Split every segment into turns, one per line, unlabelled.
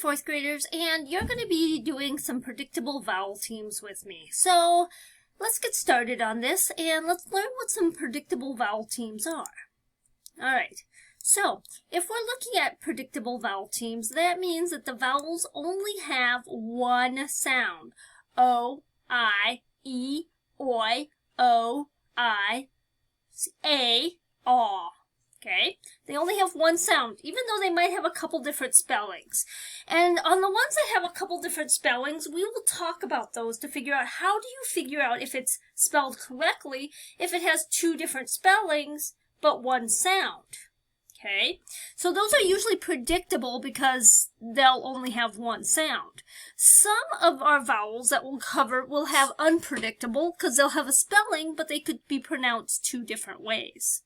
fourth graders, and you're going to be doing some predictable vowel teams with me. So let's get started on this and let's learn what some predictable vowel teams are. All right, so if we're looking at predictable vowel teams, that means that the vowels only have one sound. O, I, E, oi, O, I, A, aw. Okay, they only have one sound, even though they might have a couple different spellings. And on the ones that have a couple different spellings, we will talk about those to figure out how do you figure out if it's spelled correctly if it has two different spellings but one sound. Okay, so those are usually predictable because they'll only have one sound. Some of our vowels that we'll cover will have unpredictable because they'll have a spelling, but they could be pronounced two different ways.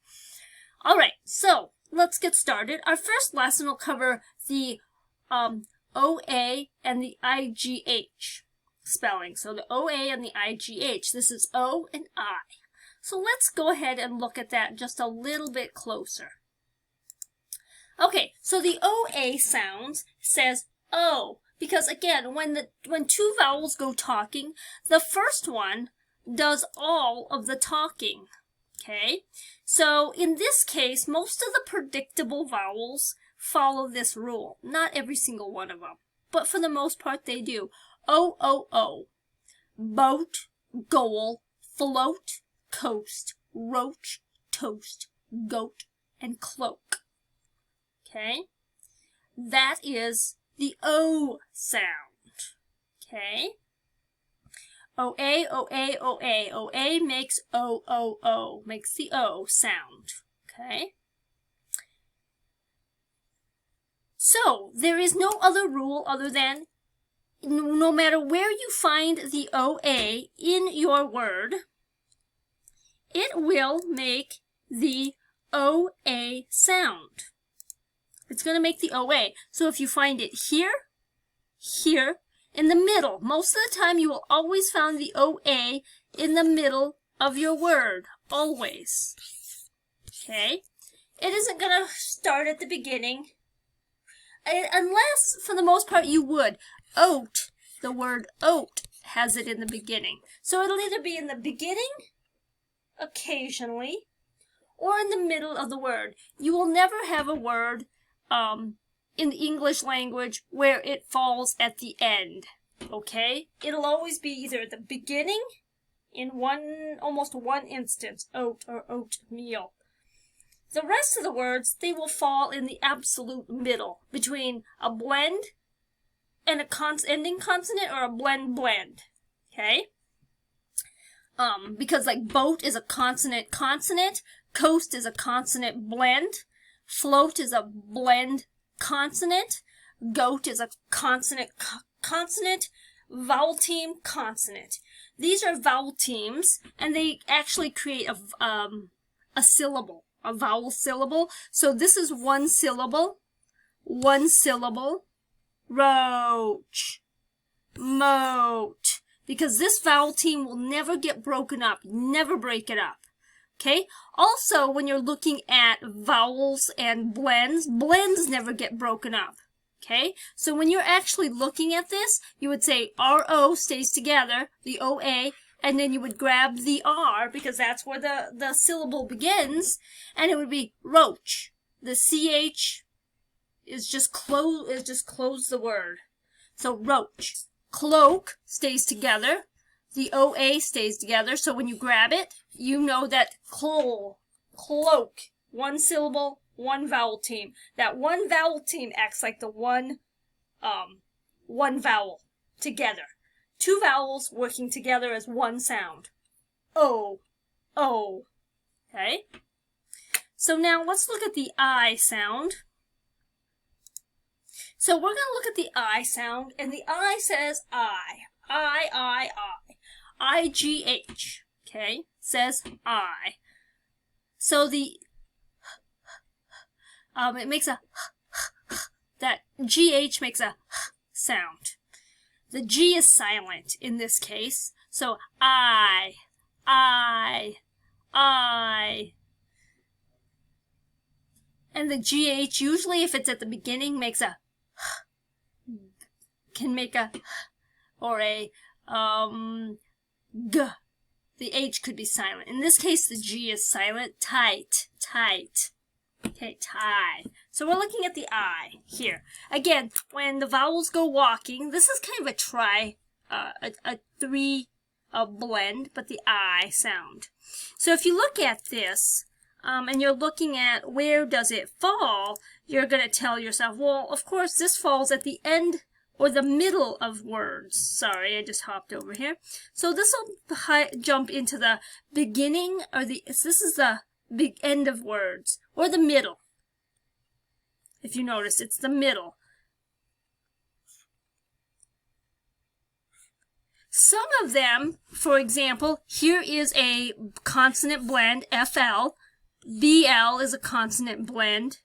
All right, so let's get started. Our first lesson will cover the OA and the IGH spelling. So the OA and the IGH. This is O and I. So let's go ahead and look at that just a little bit closer. Okay, so the OA sound says O because again, when two vowels go talking, the first one does all of the talking. Okay, so in this case, most of the predictable vowels follow this rule. Not every single one of them, but for the most part they do. O, O, O. Boat, goal, float, coast, roach, toast, goat, and cloak. Okay, that is the O sound. Okay. O-A, O-A, O-A. O-A makes O-O-O, makes the O sound, okay? So, there is no other rule other than no matter where you find the O-A in your word, it will make the O-A sound. It's going to make the O-A. So if you find it here, here, in the middle. Most of the time you will always find the OA in the middle of your word. Always. Okay? It isn't going to start at the beginning. Unless, for the most part, you would. Oat, the word oat, has it in the beginning. So it'll either be in the beginning, occasionally, or in the middle of the word. You will never have a word, in the English language where it falls at the end, okay? It'll always be either at the beginning, in almost one instance, oat or oatmeal. The rest of the words, they will fall in the absolute middle, between a blend and a ending consonant or a blend, okay? Because like boat is a consonant, coast is a consonant blend, float is a blend consonant, goat is a consonant, vowel team, consonant. These are vowel teams, and they actually create a syllable, a vowel syllable. So this is one syllable, roach, moat, because this vowel team will never get broken up, never break it up. Okay, also when you're looking at vowels and blends never get broken up. Okay, so when you're actually looking at this, you would say R-O stays together, the O-A, and then you would grab the R because that's where the syllable begins, and it would be roach. The CH is just close the word. So roach. Cloak stays together. The OA stays together, so when you grab it, you know that cloak, one syllable, one vowel team. That one vowel team acts like the one vowel together. Two vowels working together as one sound. O, O. Okay? So now let's look at the I sound. So we're going to look at the I sound, and the I says I. I-G-H, okay, says I. So the, it makes a, that G-H makes a sound. The G is silent in this case, so I. And the GH, usually if it's at the beginning, makes a can make a or a g. The H could be silent. In this case, the G is silent. Tight, tight. Okay, tie. So we're looking at the I here. Again, when the vowels go walking, this is kind of a three blend, but the I sound. So if you look at this, and you're looking at where does it fall, you're going to tell yourself, well, of course, this falls at the end or the middle of words. Sorry, I just hopped over here. So this will jump into the beginning, or this is the big end of words, or the middle. If you notice, it's the middle. Some of them, for example, here is a consonant blend, FL. BL is a consonant blend.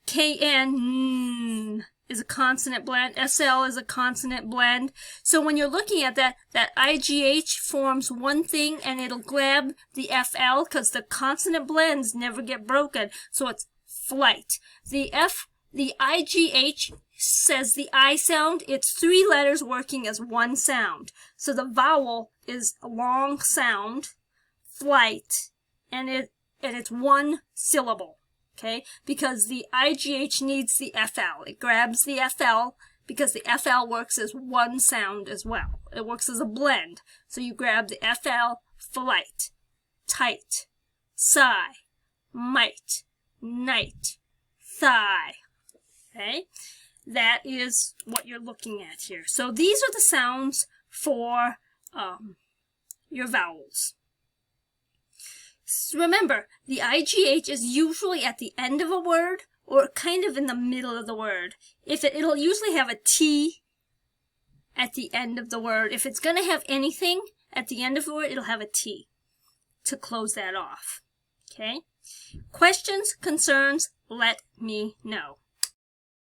KN is a consonant blend. SL is a consonant blend. So when you're looking at that IGH forms one thing and it'll grab the FL because the consonant blends never get broken. So it's flight. The IGH says the I sound. It's three letters working as one sound. So the vowel is a long sound, flight, and it's one syllable. Okay, because the IGH needs the FL. It grabs the FL because the FL works as one sound as well. It works as a blend. So you grab the FL, flight, tight, sigh, might, night, thigh. Okay, that is what you're looking at here. So these are the sounds for your vowels. Remember, the IGH is usually at the end of a word or kind of in the middle of the word. It'll usually have a T at the end of the word. If it's going to have anything at the end of the word, it'll have a T to close that off. Okay? Questions, concerns, let me know.